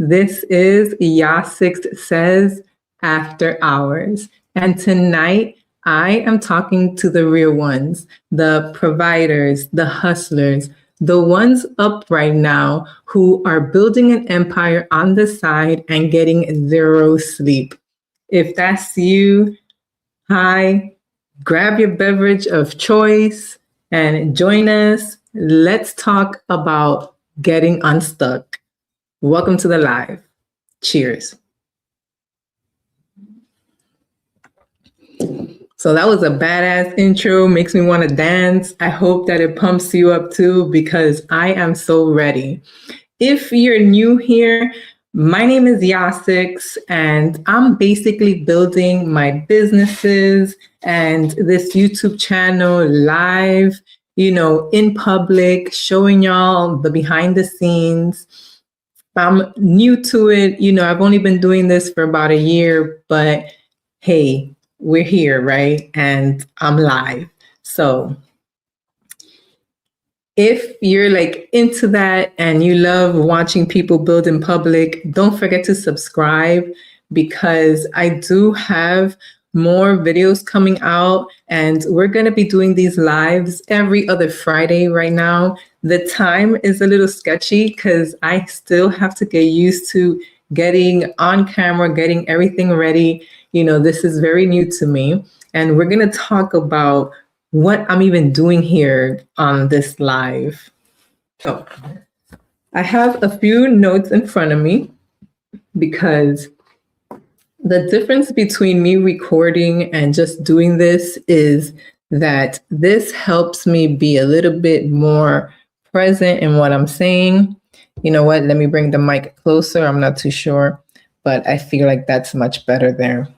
This is Yasix Says After Hours. And tonight, I am talking to the real ones, the providers, the hustlers, the ones up right now who are building an empire on the side and getting zero sleep. If that's you, hi, grab your beverage of choice and join us. Let's talk about getting unstuck. Welcome to the live. Cheers. So that was a badass intro, makes me want to dance. I hope that it pumps you up too, because I am so ready. If you're new here, my name is Yasix, and I'm basically building my businesses and this YouTube channel live, in public, showing y'all the behind the scenes. I'm new to it. I've only been doing this for about a year, but hey, we're here, right? And I'm live. So if you're like into that and you love watching people build in public, don't forget to subscribe, because I do have more videos coming out, and we're going to be doing these lives every other Friday right now. The time is a little sketchy because I still have to get used to getting on camera, getting everything ready. This is very new to me, and we're going to talk about what I'm even doing here on this live. So I have a few notes in front of me, because the difference between me recording and just doing this is that this helps me be a little bit more present in what I'm saying. You know what? Let me bring the mic closer. I'm not too sure, but I feel like that's much better there.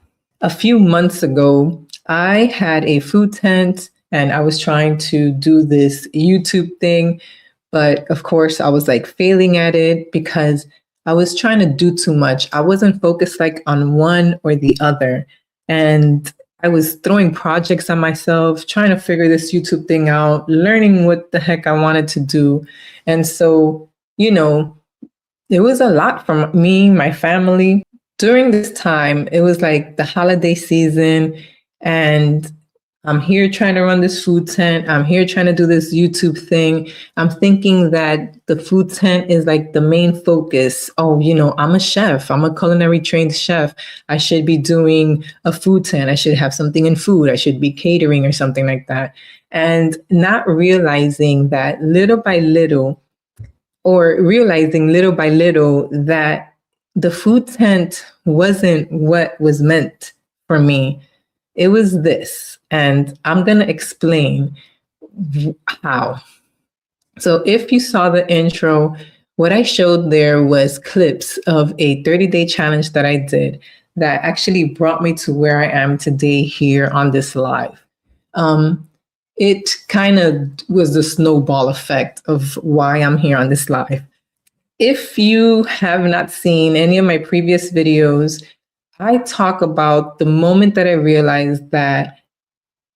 A few months ago, I had a food tent and I was trying to do this YouTube thing. But of course, I was like failing at it because I was trying to do too much. I wasn't focused like on one or the other. And I was throwing projects on myself, trying to figure this YouTube thing out, learning what the heck I wanted to do. And so, it was a lot for me, my family. During this time, it was like the holiday season, and I'm here trying to run this food tent. I'm here trying to do this YouTube thing. I'm thinking that the food tent is like the main focus. Oh, I'm a chef. I'm a culinary trained chef. I should be doing a food tent. I should have something in food. I should be catering or something like that. And not realizing that little by little, that the food tent wasn't what was meant for me. It was this, and I'm going to explain how. So if you saw the intro, what I showed there was clips of a 30-day challenge that I did that actually brought me to where I am today here on this live. It kind of was the snowball effect of why I'm here on this live. If you have not seen any of my previous videos, I talk about the moment that I realized that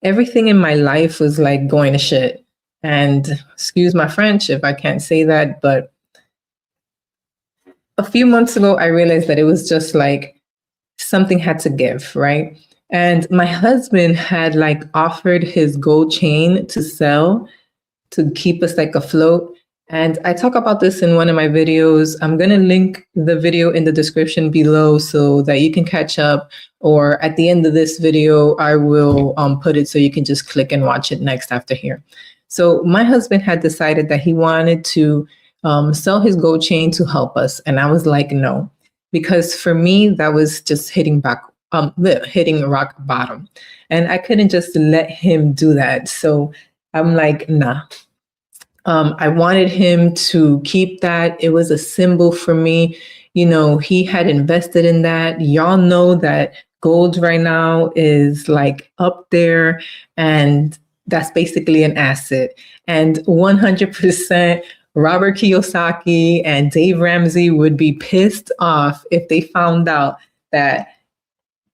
everything in my life was like going to shit. And excuse my French if I can't say that, but a few months ago, I realized that it was just like something had to give, right? And my husband had like offered his gold chain to sell to keep us like afloat. And I talk about this in one of my videos. I'm going to link the video in the description below so that you can catch up. Or at the end of this video, I will put it so you can just click and watch it next after here. So my husband had decided that he wanted to sell his gold chain to help us. And I was like, no, because for me, that was just hitting rock bottom. And I couldn't just let him do that. So I'm like, nah. I wanted him to keep that. It was a symbol for me. He had invested in that. Y'all know that gold right now is like up there, and that's basically an asset. And 100% Robert Kiyosaki and Dave Ramsey would be pissed off if they found out that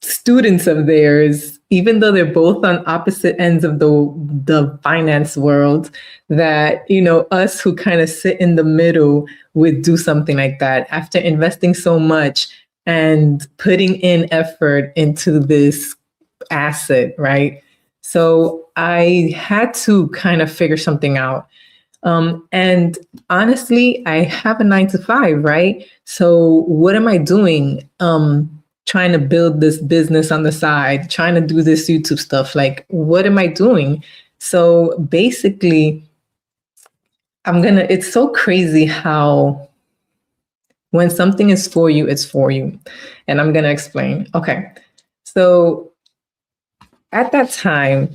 students of theirs, even though they're both on opposite ends of the finance world, that, us who kind of sit in the middle would do something like that after investing so much and putting in effort into this asset, right? So I had to kind of figure something out. And honestly, I have a 9 to 5, right? So what am I doing? Trying to build this business on the side, trying to do this YouTube stuff. Like, what am I doing? So basically, it's so crazy how when something is for you, it's for you. And I'm going to explain. Okay. So at that time,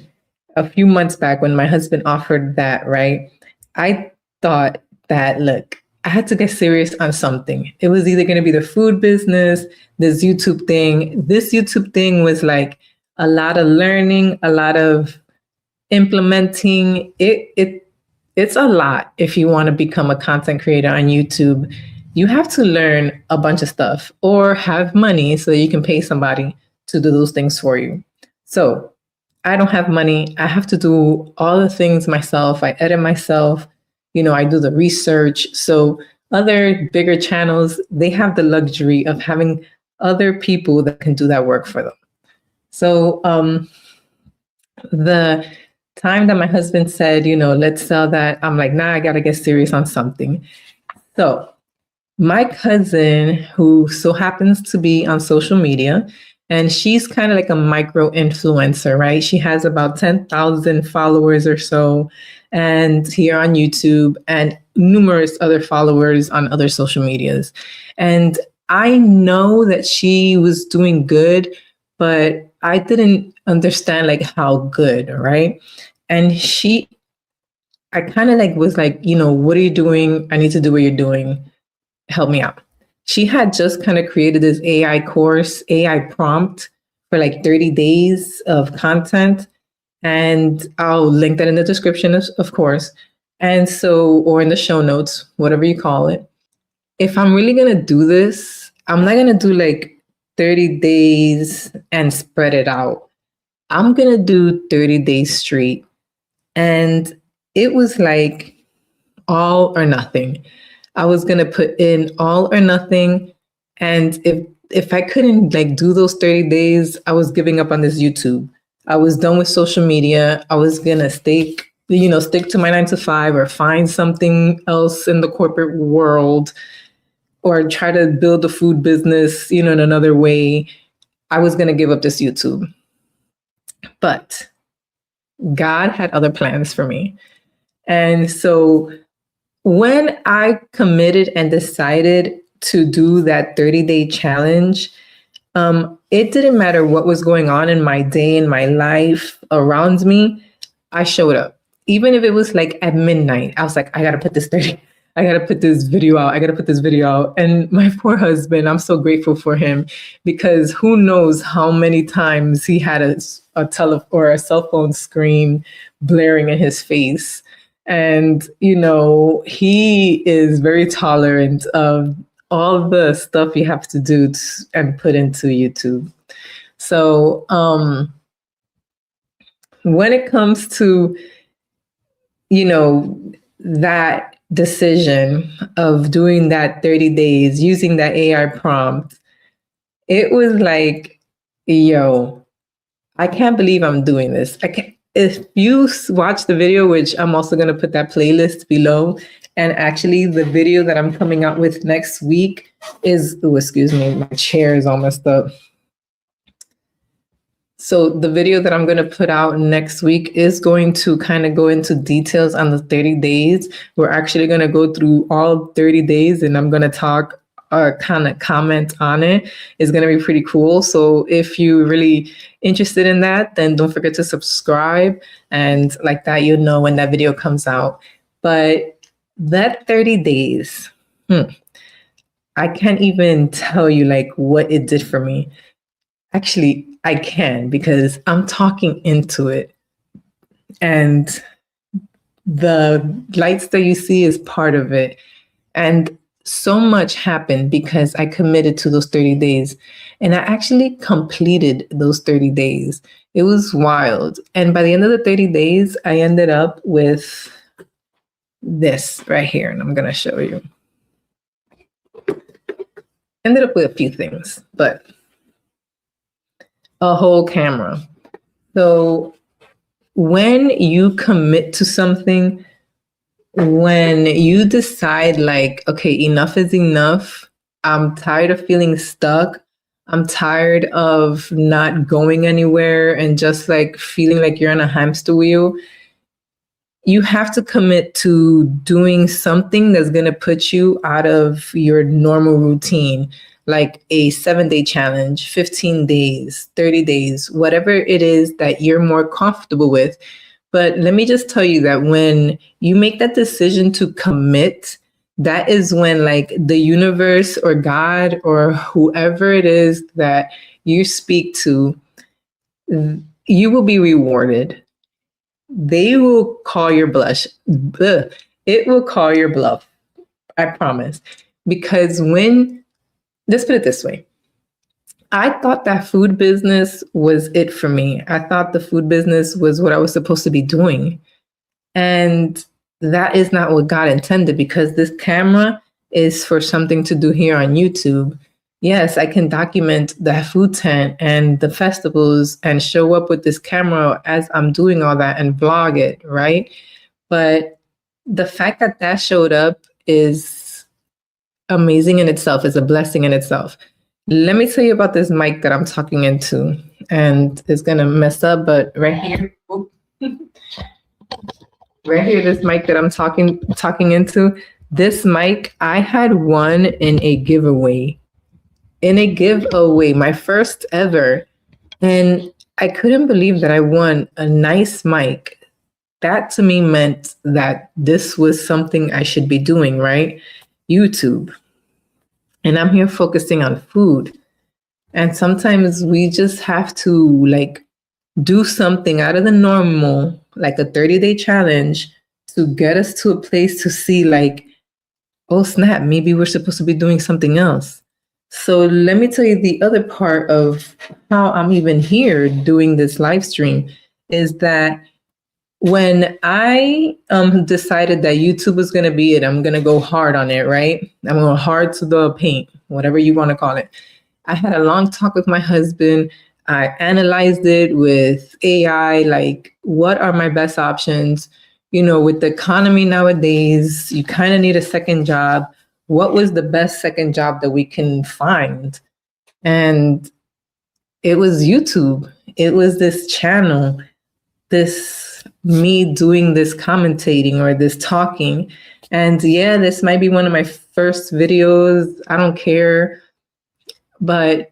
a few months back when my husband offered that, right? I thought that, look, I had to get serious on something. It was either going to be the food business, this YouTube thing. This YouTube thing was like a lot of learning, a lot of implementing. It's a lot if you want to become a content creator on YouTube. You have to learn a bunch of stuff or have money so you can pay somebody to do those things for you. So I don't have money. I have to do all the things myself. I edit myself. I do the research. So other bigger channels, they have the luxury of having other people that can do that work for them. So the time that my husband said, let's sell that, I'm like, nah, I got to get serious on something. So my cousin, who so happens to be on social media, and she's kind of like a micro influencer, right? She has about 10,000 followers or so, and here on YouTube, and numerous other followers on other social medias. And I know that she was doing good, but I didn't understand like how good, right? And I kind of like was like, what are you doing? I need to do what you're doing. Help me out. She had just kind of created this AI course, AI prompt for like 30 days of content. And I'll link that in the description, of course. And so, or in the show notes, whatever you call it. If I'm really going to do this, I'm not going to do like 30 days and spread it out. I'm going to do 30 days straight. And it was like all or nothing. I was going to put in all or nothing. And if I couldn't like do those 30 days, I was giving up on this YouTube. I was done with social media. I was going to stick to my 9 to 5 or find something else in the corporate world or try to build a food business, in another way. I was going to give up this YouTube. But God had other plans for me. And so when I committed and decided to do that 30-day challenge, it didn't matter what was going on in my day, in my life around me. I showed up. Even if it was like at midnight, I was like, I got to put this video out. And my poor husband, I'm so grateful for him, because who knows how many times he had a cell phone screen blaring in his face. And, he is very tolerant of all the stuff you have to do and put into YouTube. So when it comes to, that decision of doing that 30 days, using that AI prompt, it was like, yo, I can't believe I'm doing this. If you watch the video, which I'm also going to put that playlist below, and actually the video that I'm coming out with next week is, excuse me, my chair is all messed up. So the video that I'm going to put out next week is going to kind of go into details on the 30 days. We're actually going to go through all 30 days, and I'm going to talk kind of comment on it. It's going to be pretty cool. So if you're really interested in that, then don't forget to subscribe, and like that, you'll know when that video comes out. But that 30 days, I can't even tell you like what it did for me. Actually, I can, because I'm talking into it, and the lights that you see is part of it. And so much happened because I committed to those 30 days. And I actually completed those 30 days. It was wild. And by the end of the 30 days, I ended up with this right here. And I'm going to show you. Ended up with a few things, but a whole camera. So when you commit to something, when you decide like, okay, enough is enough, I'm tired of feeling stuck, I'm tired of not going anywhere and just like feeling like you're on a hamster wheel, you have to commit to doing something that's going to put you out of your normal routine, like a 7-day challenge, 15 days, 30 days, whatever it is that you're more comfortable with. But let me just tell you that when you make that decision to commit, that is when like the universe or God or whoever it is that you speak to, you will be rewarded. They will call your blush. It will call your bluff. I promise. Because let's put it this way. I thought that food business was it for me. I thought the food business was what I was supposed to be doing. And that is not what God intended, because this camera is for something to do here on YouTube. Yes, I can document the food tent and the festivals and show up with this camera as I'm doing all that and vlog it, right? But the fact that that showed up is amazing in itself, is a blessing in itself. Let me tell you about this mic that I'm talking into, and it's gonna mess up, but right here, right here, this mic that I'm talking into, this mic, I had won in a giveaway. In a giveaway, my first ever. And I couldn't believe that I won a nice mic. That to me meant that this was something I should be doing, right? YouTube. And I'm here focusing on food. And sometimes we just have to like do something out of the normal, like a 30-day challenge, to get us to a place to see like, oh snap, maybe we're supposed to be doing something else. So let me tell you the other part of how I'm even here doing this live stream is that when I decided that YouTube was going to be it, I'm going to go hard on it, right? I'm going hard to the paint, whatever you want to call it. I had a long talk with my husband. I analyzed it with AI, like what are my best options? You know, with the economy nowadays, you kind of need a second job. What was the best second job that we can find? And it was YouTube. It was this channel, this me doing this commentating or this talking. And yeah, this might be one of my first videos. I don't care. But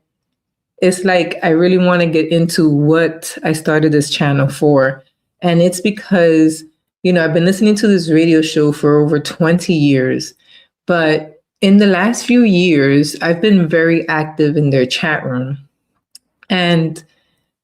it's like I really want to get into what I started this channel for. And it's because, you know, I've been listening to this radio show for over 20 years. But in the last few years, I've been very active in their chat room. And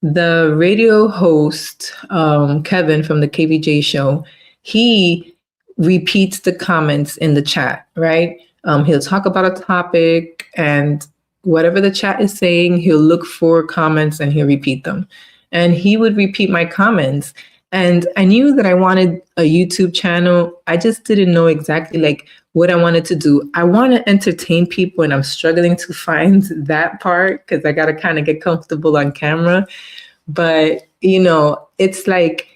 the radio host, Kevin from the KVJ show, he repeats the comments in the chat, right? He'll talk about a topic, and whatever the chat is saying, he'll look for comments and he'll repeat them. And he would repeat my comments. And I knew that I wanted a YouTube channel. I just didn't know exactly like what I wanted to do. I want to entertain people, and I'm struggling to find that part because I got to kind of get comfortable on camera. But, you know, it's like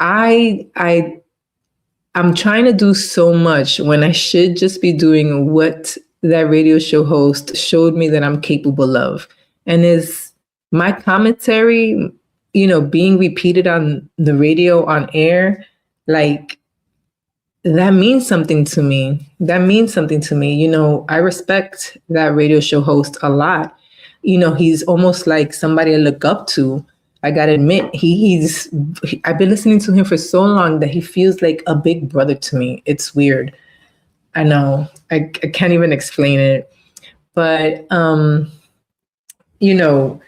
I'm trying to do so much when I should just be doing what that radio show host showed me that I'm capable of. And is my commentary, you know, being repeated on the radio on air, like that means something to me. That means something to me. You know, I respect that radio show host a lot. You know, he's almost like somebody I look up to. I gotta admit, I've been listening to him for so long that he feels like a big brother to me. It's weird. I know. I can't even explain it. But you know,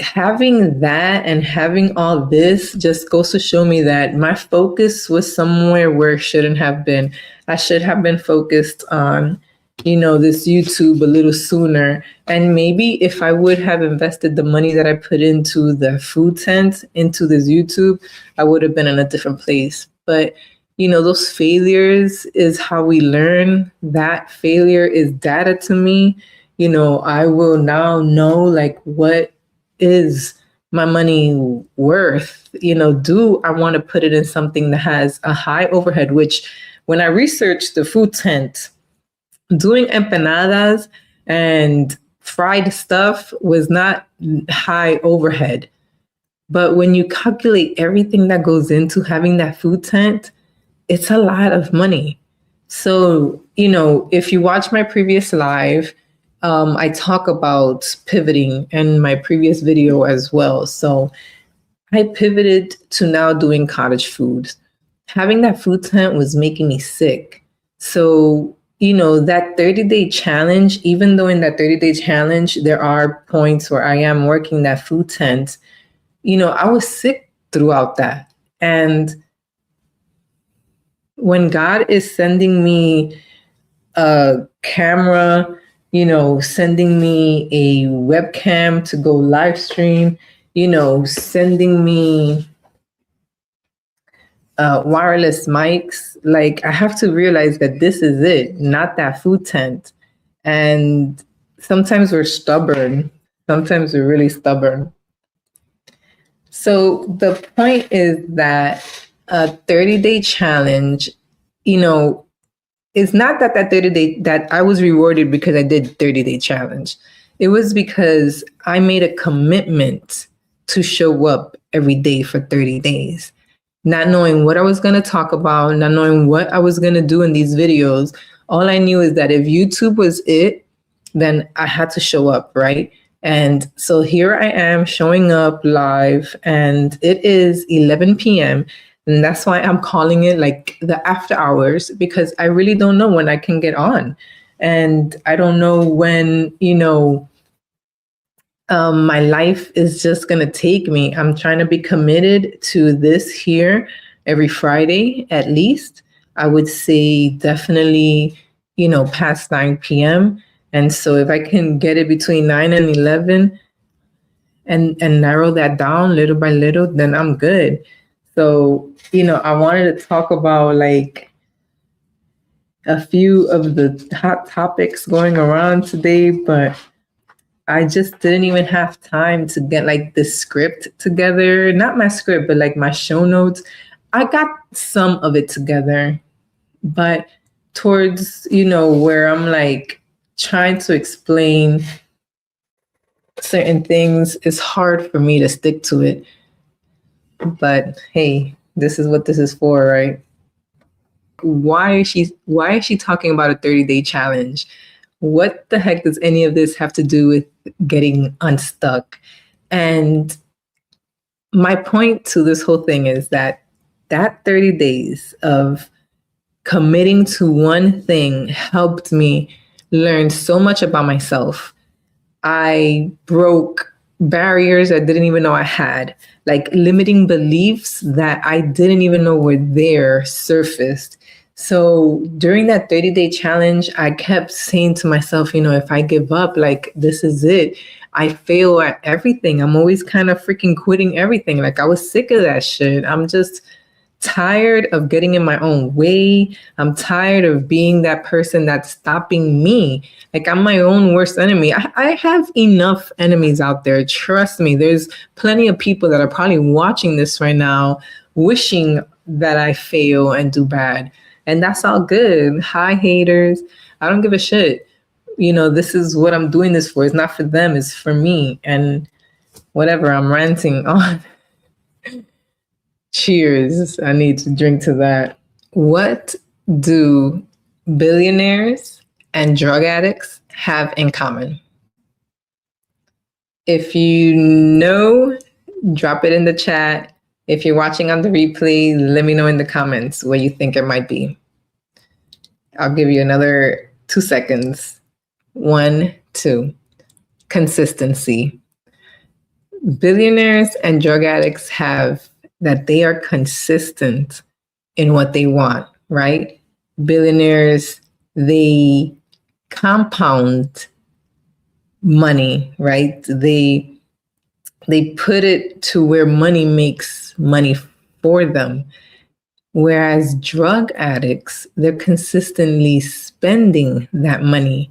having that and having all this just goes to show me that my focus was somewhere where it shouldn't have been. I should have been focused on, this YouTube a little sooner. And maybe if I would have invested the money that I put into the food tent, into this YouTube, I would have been in a different place. But, those failures is how we learn. That failure is data to me. I will now know like what is my money worth? Do I want to put it in something that has a high overhead, which when I researched the food tent, doing empanadas and fried stuff was not high overhead. But when you calculate everything that goes into having that food tent, it's a lot of money. So, if you watch my previous live, I talk about pivoting in my previous video as well. So I pivoted to now doing cottage food. Having that food tent was making me sick. So, that 30-day challenge, even though in that 30-day challenge, there are points where I am working that food tent, I was sick throughout that. And when God is sending me a camera, sending me a webcam to go live stream, sending me wireless mics, like I have to realize that this is it, not that food tent. And sometimes we're stubborn. Sometimes we're really stubborn. So the point is that a 30-day challenge, it's not that 30-day that I was rewarded because I did 30-day challenge. It was because I made a commitment to show up every day for 30 days, not knowing what I was going to talk about, not knowing what I was going to do in these videos. All I knew is that if YouTube was it, then I had to show up, right? And so here I am showing up live, and it is 11 p.m. And that's why I'm calling it like the after hours, because I really don't know when I can get on. And I don't know when, my life is just going to take me. I'm trying to be committed to this here every Friday, at least. I would say definitely, past 9 p.m. And so if I can get it between 9 and 11 and narrow that down little by little, then I'm good. So, I wanted to talk about like a few of the hot topics going around today, but I just didn't even have time to get like the script together. Not my script, but like my show notes. I got some of it together, but towards, where I'm like trying to explain certain things, it's hard for me to stick to it. But hey, this is what this is for, right? Why is she talking about a 30-day challenge? What the heck does any of this have to do with getting unstuck? And my point to this whole thing is that 30 days of committing to one thing helped me learn so much about myself. I broke barriers I didn't even know I had, like limiting beliefs that I didn't even know were there surfaced. So during that 30-day challenge, I kept saying to myself, if I give up, like this is it. I fail at everything. I'm always kind of freaking quitting everything. Like I was sick of that shit. I'm just tired of getting in my own way. I'm tired of being that person that's stopping me. Like I'm my own worst enemy. I have enough enemies out there. Trust me, there's plenty of people that are probably watching this right now, wishing that I fail and do bad. And that's all good. Hi, haters. I don't give a shit. This is what I'm doing this for. It's not for them. It's for me. And whatever, I'm ranting on. Cheers. I need to drink to that. What do billionaires and drug addicts have in common? If you know, drop it in the chat. If you're watching on the replay, let me know in the comments what you think it might be. I'll give you another 2 seconds. 1, 2. Consistency. Billionaires and drug addicts have that they are consistent in what they want, right? Billionaires, they compound money, right? They put it to where money makes money for them. Whereas drug addicts, they're consistently spending that money.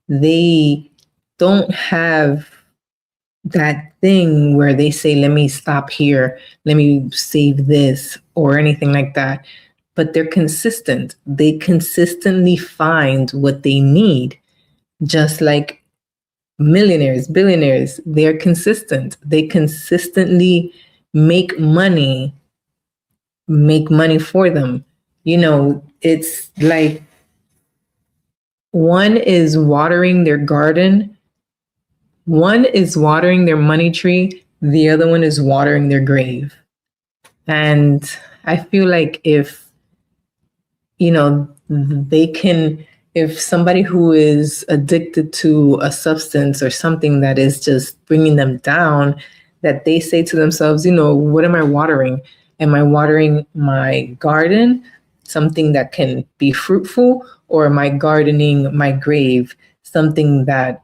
They don't have that thing where they say, let me stop here, let me save this, or anything like that. But they're consistent. They consistently find what they need, just like millionaires, billionaires, they're consistent. They consistently make money, make money for them. It's like one is watering their garden, one is watering their money tree, the other one is watering their grave. And I feel like they can, if somebody who is addicted to a substance or something that is just bringing them down, that they say to themselves, what am I watering? Am I watering my garden, something that can be fruitful, or am I gardening my grave, something that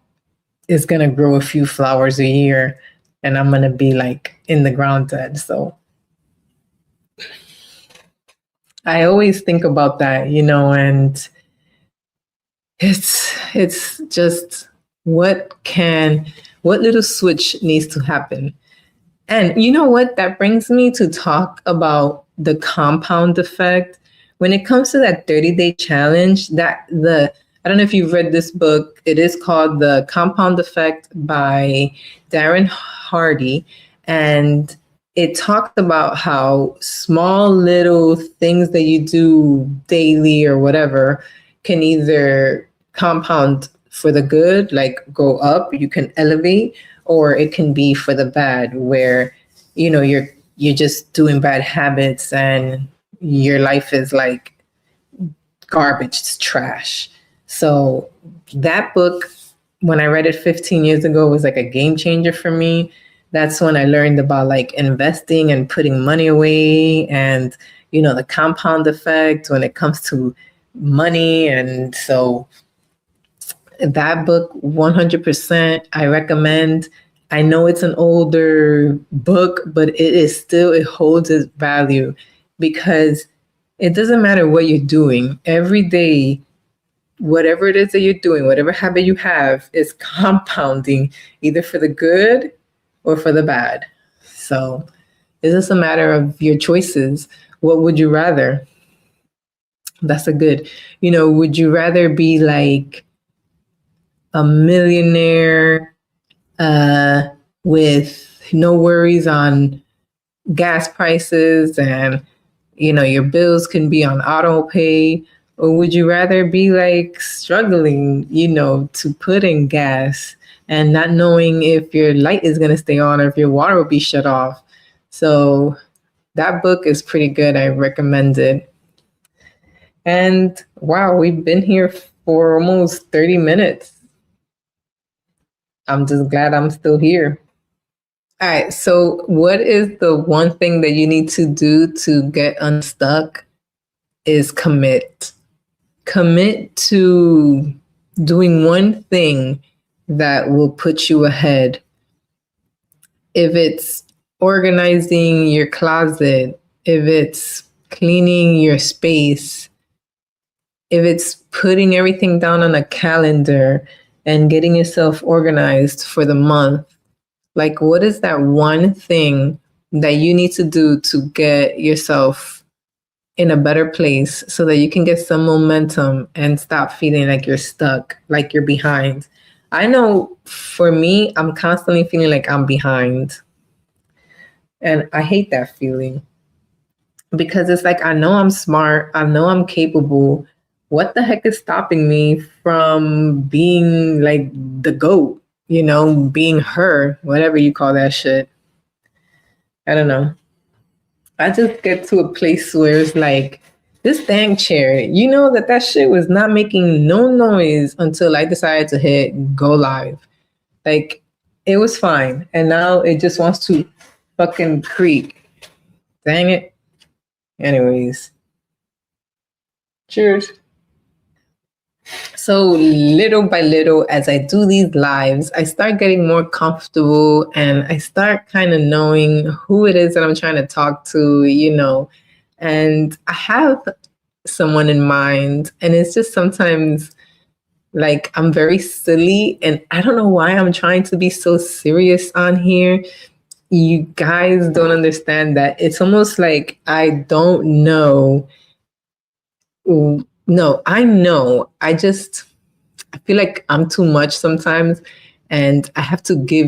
is going to grow a few flowers a year and I'm going to be like in the ground dead? So I always think about that, and it's just what little switch needs to happen. And you know what? That brings me to talk about the compound effect. When it comes to that 30-day challenge, I don't know if you've read this book. It is called The Compound Effect by Darren Hardy. And it talks about how small little things that you do daily or whatever can either compound for the good, like go up, you can elevate, or it can be for the bad, where you're just doing bad habits and your life is like garbage, it's trash. So that book, when I read it 15 years ago, was like a game changer for me. That's when I learned about like investing and putting money away, and the compound effect when it comes to money. And so that book, 100%, I recommend. I know it's an older book, but it holds its value, because it doesn't matter what you're doing. Every day, whatever it is that you're doing, whatever habit you have, is compounding either for the good or for the bad. So it's just a matter of your choices. What would you rather? That's a good, would you rather be like a millionaire with no worries on gas prices, and your bills can be on auto pay? Or would you rather be like struggling, to put in gas and not knowing if your light is going to stay on or if your water will be shut off? So that book is pretty good. I recommend it. And wow, we've been here for almost 30 minutes. I'm just glad I'm still here. All right. So, what is the one thing that you need to do to get unstuck? Is commit. Commit to doing one thing that will put you ahead. If it's organizing your closet, if it's cleaning your space, if it's putting everything down on a calendar and getting yourself organized for the month, like what is that one thing that you need to do to get yourself in a better place so that you can get some momentum and stop feeling like you're stuck, like you're behind? I know for me, I'm constantly feeling like I'm behind. And I hate that feeling, because it's like, I know I'm smart, I know I'm capable. What the heck is stopping me from being like the GOAT, being her, whatever you call that shit? I don't know. I just get to a place where it's like, this dang chair, that shit was not making no noise until I decided to hit go live. Like, it was fine. And now it just wants to fucking creak. Dang it. Anyways, cheers. So little by little, as I do these lives, I start getting more comfortable and I start kind of knowing who it is that I'm trying to talk to, and I have someone in mind. And it's just sometimes like I'm very silly and I don't know why I'm trying to be so serious on here. You guys don't understand that. It's almost like I don't know. No, I know. I feel like I'm too much sometimes and I have to give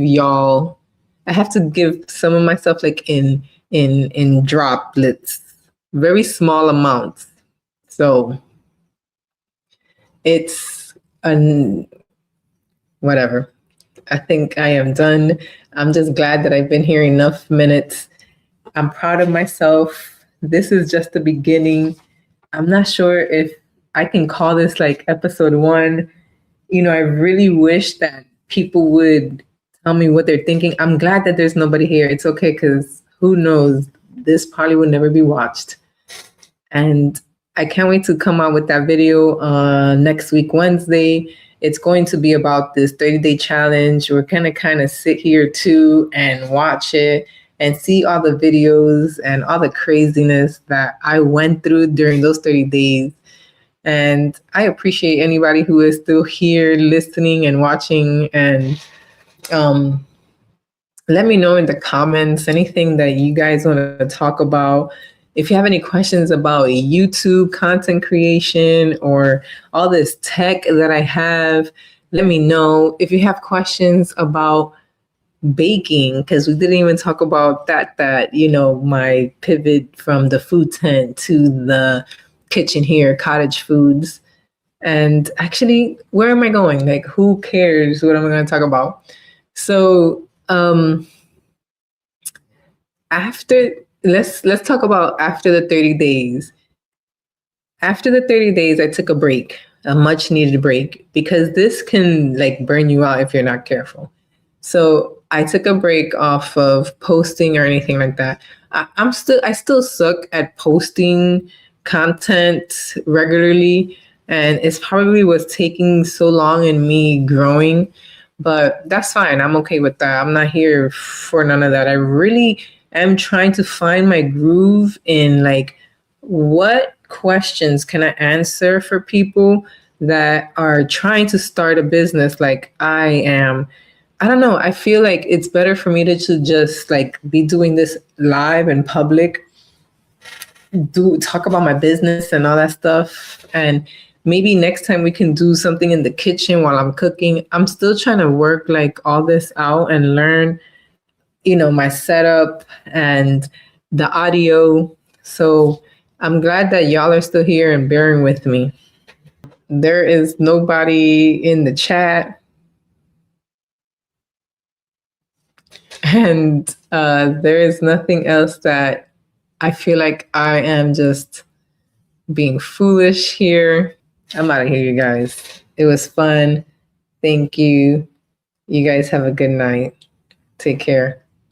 some of myself like in droplets, very small amounts. So it's an whatever. I think I am done. I'm just glad that I've been here enough minutes. I'm proud of myself. This is just the beginning. I'm not sure if I can call this like episode one. I really wish that people would tell me what they're thinking. I'm glad that there's nobody here. It's okay because who knows? This probably will never be watched. And I can't wait to come out with that video next week, Wednesday. It's going to be about this 30-day challenge. We're going to kind of sit here too and watch it and see all the videos and all the craziness that I went through during those 30 days. And I appreciate anybody who is still here listening and watching. And let me know in the comments anything that you guys want to talk about. If you have any questions about YouTube content creation or all this tech that I have, let me know. If you have questions about baking, because we didn't even talk about that, my pivot from the food tent to the kitchen here, cottage foods. And actually, where am I going? Like, who cares what I'm going to talk about? So, after let's talk about after the 30 days. After the 30 days, I took a break, a much needed break, because this can like burn you out if you're not careful. So I took a break off of posting or anything like that. I still suck at posting content regularly, and it's probably what's taking so long in me growing, but that's fine. I'm okay with that. I'm not here for none of that. I really am trying to find my groove in like what questions can I answer for people that are trying to start a business like I am. I don't know. I feel like it's better for me to just like be doing this live in public, talk about my business and all that stuff. And maybe next time we can do something in the kitchen while I'm cooking. I'm still trying to work like all this out and learn, my setup and the audio. So I'm glad that y'all are still here and bearing with me. There is nobody in the chat. And there is nothing else that I feel like I am just being foolish here. I'm out of here, you guys. It was fun. Thank you. You guys have a good night. Take care.